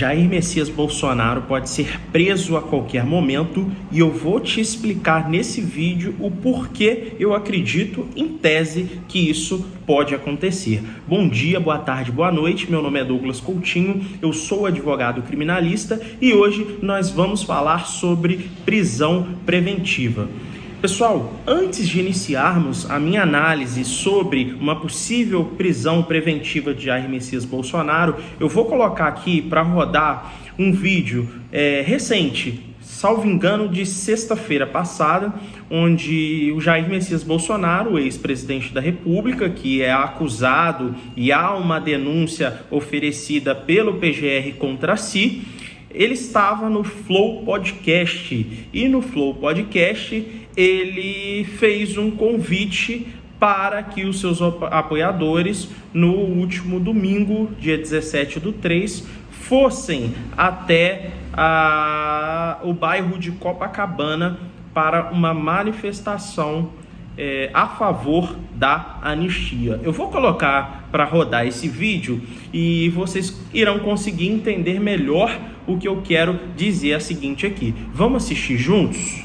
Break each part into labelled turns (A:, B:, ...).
A: Jair Messias Bolsonaro pode ser preso a qualquer momento e eu vou te explicar nesse vídeo o porquê eu acredito, em tese, que isso pode acontecer. Bom dia, boa tarde, boa noite, meu nome é Douglas Coutinho, eu sou advogado criminalista e hoje nós vamos falar sobre prisão preventiva. Pessoal, antes de iniciarmos a minha análise sobre uma possível prisão preventiva de Jair Messias Bolsonaro, eu vou colocar aqui para rodar um vídeo recente, salvo engano, de sexta-feira passada, onde o Jair Messias Bolsonaro, ex-presidente da República, que é acusado e há uma denúncia oferecida pelo PGR contra si, ele estava no Flow Podcast e no Flow Podcast ele fez um convite para que os seus apoiadores no último domingo, dia 17/3, fossem até o bairro de Copacabana para uma manifestação a favor da anistia. Eu vou colocar para rodar esse vídeo e vocês irão conseguir entender melhor o que eu quero dizer a seguinte aqui. Vamos assistir juntos?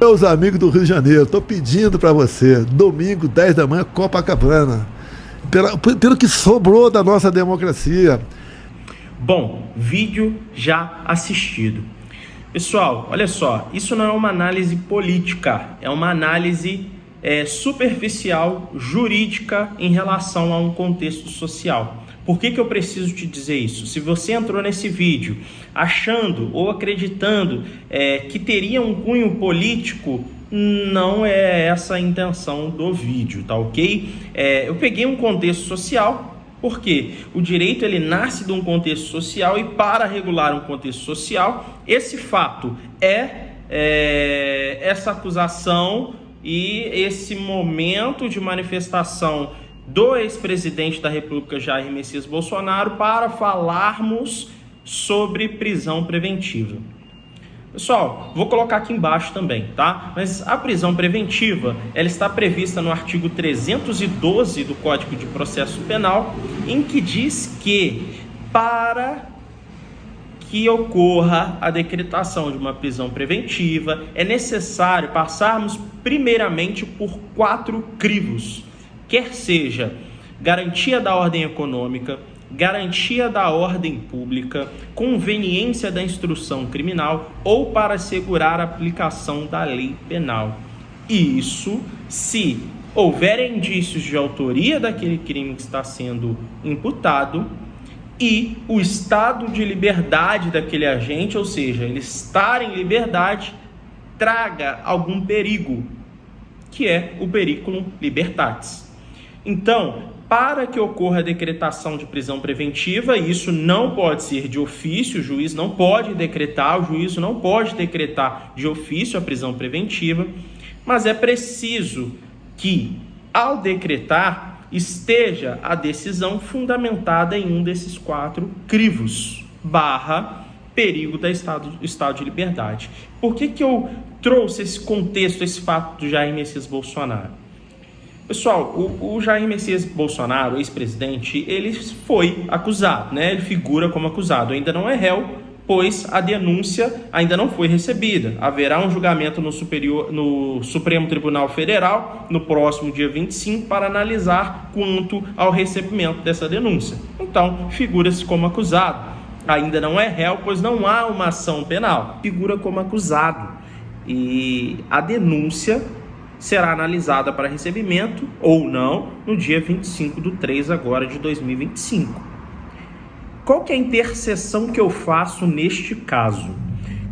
B: Meus amigos do Rio de Janeiro, estou pedindo para você, domingo, 10 da manhã, Copacabana, pelo que sobrou da nossa democracia.
A: Bom, vídeo já assistido. Pessoal, olha só, isso não é uma análise política, é uma análise superficial, jurídica, em relação a um contexto social. Por que eu preciso te dizer isso? Se você entrou nesse vídeo achando ou acreditando que teria um cunho político, não é essa a intenção do vídeo, tá ok? Eu peguei um contexto social, porque o direito ele nasce de um contexto social e para regular um contexto social, esse fato essa acusação e esse momento de manifestação do ex-presidente da República, Jair Messias Bolsonaro, para falarmos sobre prisão preventiva. Pessoal, vou colocar aqui embaixo também, tá? Mas a prisão preventiva, ela está prevista no artigo 312 do Código de Processo Penal, em que diz que para que ocorra a decretação de uma prisão preventiva, é necessário passarmos primeiramente por 4 crivos, quer seja garantia da ordem econômica, garantia da ordem pública, conveniência da instrução criminal ou para assegurar a aplicação da lei penal. Isso se houver indícios de autoria daquele crime que está sendo imputado e o estado de liberdade daquele agente, ou seja, ele estar em liberdade, traga algum perigo, que é o periculum libertatis. Então, para que ocorra a decretação de prisão preventiva, isso não pode ser de ofício, o juiz não pode decretar, o juízo não pode decretar de ofício a prisão preventiva, mas é preciso que, ao decretar, esteja a decisão fundamentada em um desses 4 crivos, perigo do estado de liberdade. Por que eu trouxe esse contexto, esse fato do Jair Messias Bolsonaro? Pessoal, o Jair Messias Bolsonaro, ex-presidente, ele foi acusado, né? Ele figura como acusado, ainda não é réu, pois a denúncia ainda não foi recebida. Haverá um julgamento no Supremo Tribunal Federal no próximo dia 25 para analisar quanto ao recebimento dessa denúncia. Então, figura-se como acusado. Ainda não é réu, pois não há uma ação penal. Figura como acusado. E a denúncia será analisada para recebimento ou não no dia 25/3 agora de 2025. Qual que é a interseção que eu faço neste caso?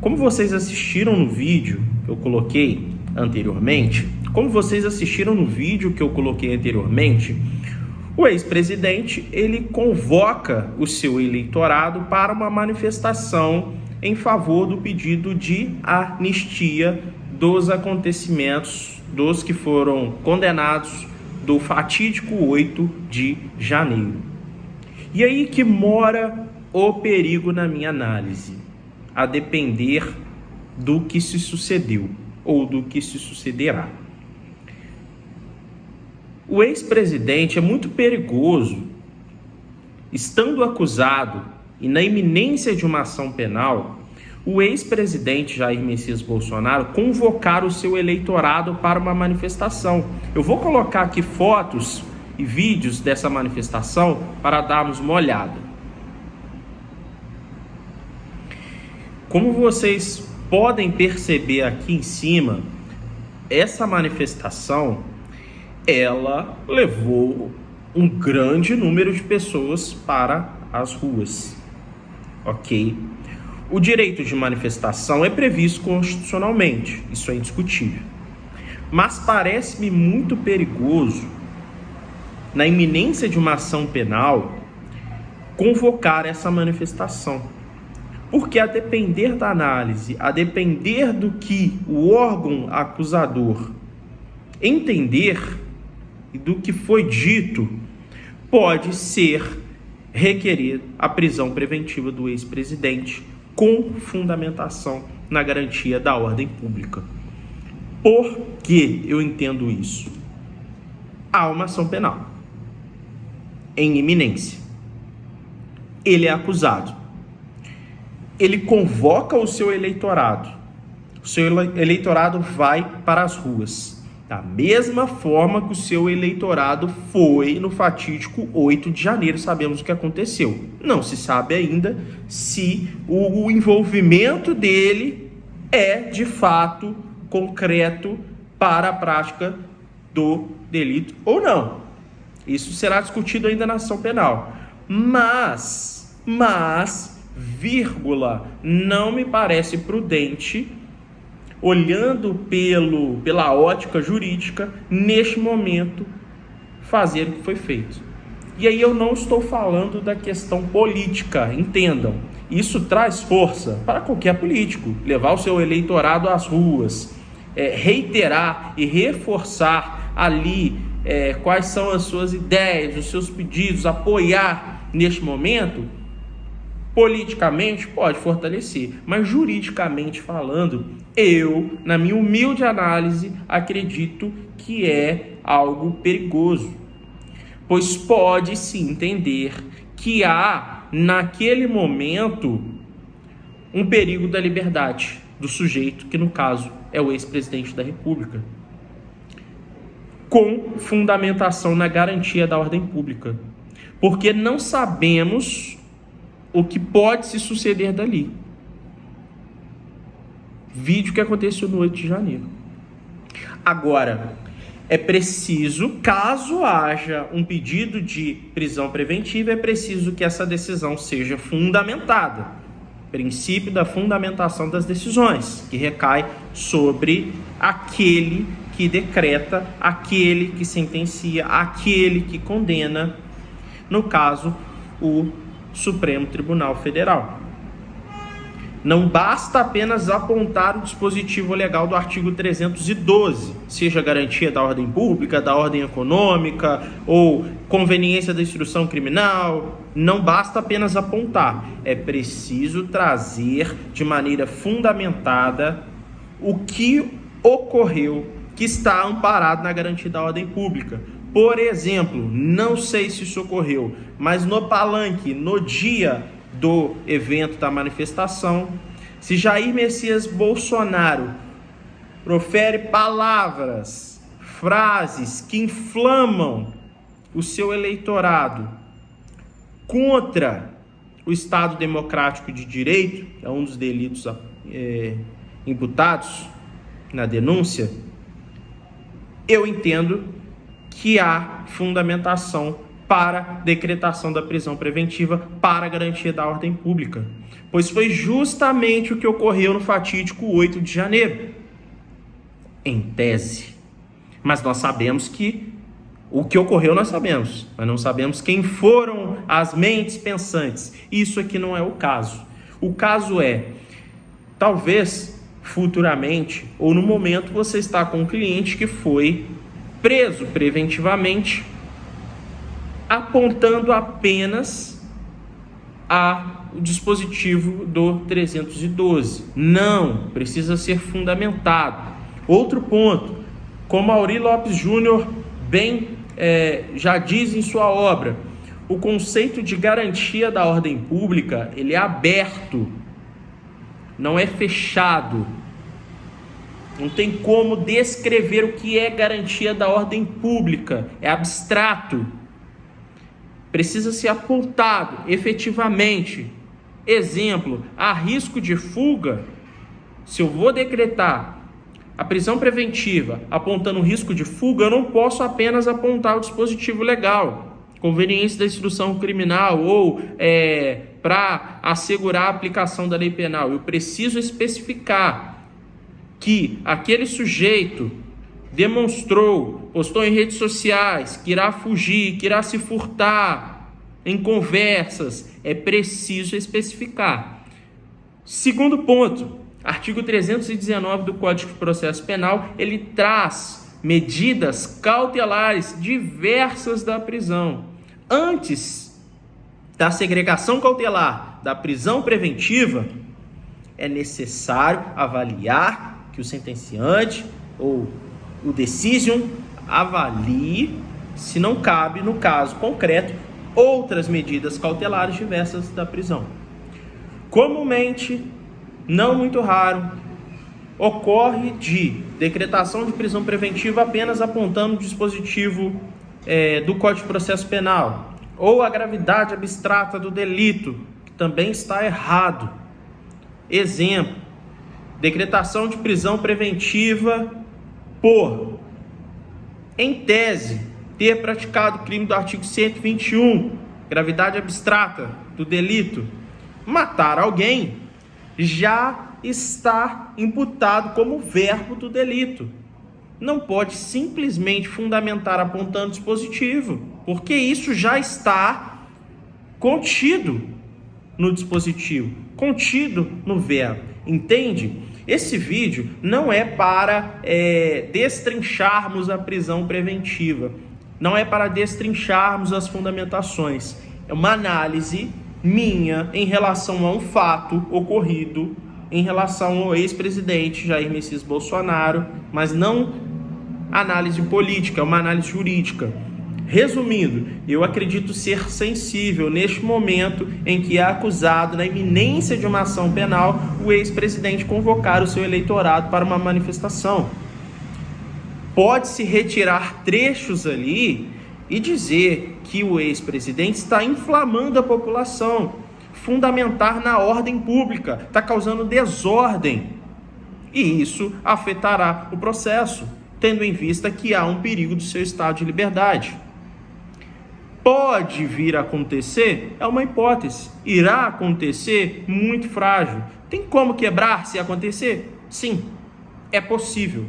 A: Como vocês assistiram no vídeo que eu coloquei anteriormente, o ex-presidente ele convoca o seu eleitorado para uma manifestação em favor do pedido de anistia dos acontecimentos dos que foram condenados do fatídico 8 de janeiro. E aí que mora o perigo na minha análise, a depender do que se sucedeu ou do que se sucederá. O ex-presidente é muito perigoso, estando acusado e na iminência de uma ação penal, o ex-presidente Jair Messias Bolsonaro convocar o seu eleitorado para uma manifestação. Eu vou colocar aqui fotos e vídeos dessa manifestação para darmos uma olhada. Como vocês podem perceber aqui em cima, essa manifestação, ela levou um grande número de pessoas para as ruas, ok? O direito de manifestação é previsto constitucionalmente, isso é indiscutível. Mas parece-me muito perigoso, na iminência de uma ação penal, convocar essa manifestação. Porque a depender da análise, a depender do que o órgão acusador entender e do que foi dito, pode ser requerer a prisão preventiva do ex-presidente com fundamentação na garantia da ordem pública. Por que eu entendo isso? Há uma ação penal em iminência. Ele é acusado. Ele convoca o seu eleitorado. O seu eleitorado vai para as ruas. Da mesma forma que o seu eleitorado foi no fatídico 8 de janeiro. Sabemos o que aconteceu. Não se sabe ainda se o envolvimento dele é, de fato, concreto para a prática do delito ou não. Isso será discutido ainda na ação penal. Mas, não me parece prudente, olhando pela ótica jurídica, neste momento, fazer o que foi feito. E aí eu não estou falando da questão política, entendam. Isso traz força para qualquer político, levar o seu eleitorado às ruas, reiterar e reforçar ali quais são as suas ideias, os seus pedidos, apoiar neste momento. Politicamente pode fortalecer, mas juridicamente falando, eu, na minha humilde análise, acredito que é algo perigoso, pois pode-se entender que há, naquele momento, um perigo da liberdade do sujeito, que no caso é o ex-presidente da República, com fundamentação na garantia da ordem pública, porque não sabemos o que pode se suceder dali. Vídeo que aconteceu no 8 de janeiro. Agora, é preciso, caso haja um pedido de prisão preventiva, é preciso que essa decisão seja fundamentada. Princípio da fundamentação das decisões, que recai sobre aquele que decreta, aquele que sentencia, aquele que condena, no caso, o Supremo Tribunal Federal. Não basta apenas apontar o dispositivo legal do artigo 312, seja garantia da ordem pública, da ordem econômica ou conveniência da instrução criminal. Não basta apenas apontar, é preciso trazer de maneira fundamentada o que ocorreu, que está amparado na garantia da ordem pública. Por exemplo, não sei se isso ocorreu, mas no palanque, no dia do evento da manifestação, se Jair Messias Bolsonaro profere palavras, frases que inflamam o seu eleitorado contra o Estado Democrático de Direito, que é um dos delitos imputados na denúncia, eu entendo que há fundamentação para decretação da prisão preventiva para garantia da ordem pública, pois foi justamente o que ocorreu no fatídico 8 de janeiro, em tese. Mas nós sabemos que o que ocorreu nós sabemos, mas não sabemos quem foram as mentes pensantes. Isso aqui não é o caso. O caso é, talvez futuramente ou no momento você está com um cliente que foi preso preventivamente, apontando apenas o dispositivo do 312. Não, precisa ser fundamentado. Outro ponto, como Aurí Lopes Júnior bem já diz em sua obra, o conceito de garantia da ordem pública, ele é aberto, não é fechado. Não tem como descrever o que é garantia da ordem pública, é abstrato. Precisa ser apontado efetivamente. Exemplo, há risco de fuga. Se eu vou decretar a prisão preventiva apontando risco de fuga, eu não posso apenas apontar o dispositivo legal, conveniência da instrução criminal ou para assegurar a aplicação da lei penal. Eu preciso especificar que aquele sujeito demonstrou, postou em redes sociais, que irá fugir, que irá se furtar em conversas. É preciso especificar. Segundo ponto, artigo 319 do Código de Processo Penal, ele traz medidas cautelares diversas da prisão. Antes da segregação cautelar da prisão preventiva, é necessário avaliar que o sentenciante ou o decision avalie se não cabe, no caso concreto, outras medidas cautelares diversas da prisão. Comumente, não muito raro, ocorre de decretação de prisão preventiva apenas apontando o dispositivo do Código de Processo Penal, ou a gravidade abstrata do delito, que também está errado. Exemplo, decretação de prisão preventiva por, em tese, ter praticado o crime do artigo 121, gravidade abstrata do delito, matar alguém, já está imputado como verbo do delito. Não pode simplesmente fundamentar apontando dispositivo, porque isso já está contido no dispositivo, contido no verbo. Entende? Esse vídeo não é para destrincharmos a prisão preventiva, não é para destrincharmos as fundamentações. É uma análise minha em relação a um fato ocorrido em relação ao ex-presidente Jair Messias Bolsonaro, mas não análise política, é uma análise jurídica. Resumindo, eu acredito ser sensível neste momento em que é acusado, na iminência de uma ação penal, o ex-presidente convocar o seu eleitorado para uma manifestação. Pode-se retirar trechos ali e dizer que o ex-presidente está inflamando a população, fundamentar na ordem pública, está causando desordem. E isso afetará o processo, tendo em vista que há um perigo do seu estado de liberdade. Pode vir a acontecer? É uma hipótese. Irá acontecer? Muito frágil. Tem como quebrar se acontecer? Sim, é possível.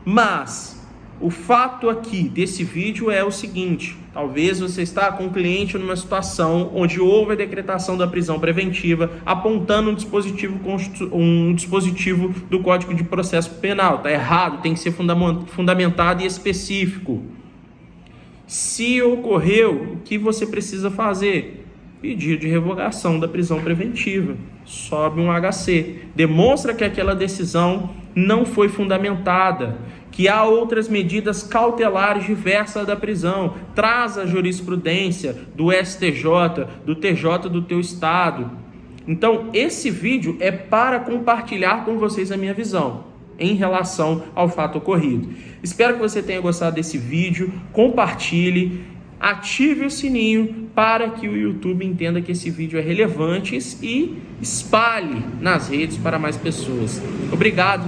A: Mas o fato aqui desse vídeo é o seguinte: talvez você está com um cliente numa situação onde houve a decretação da prisão preventiva apontando um dispositivo do Código de Processo Penal. Está errado, tem que ser fundamentado e específico. Se ocorreu, o que você precisa fazer? Pedido de revogação da prisão preventiva. Sobe um HC. Demonstra que aquela decisão não foi fundamentada, que há outras medidas cautelares diversas da prisão. Traz a jurisprudência do STJ, do TJ do teu estado. Então, esse vídeo é para compartilhar com vocês a minha visão em relação ao fato ocorrido. Espero que você tenha gostado desse vídeo, compartilhe, ative o sininho para que o YouTube entenda que esse vídeo é relevante e espalhe nas redes para mais pessoas. Obrigado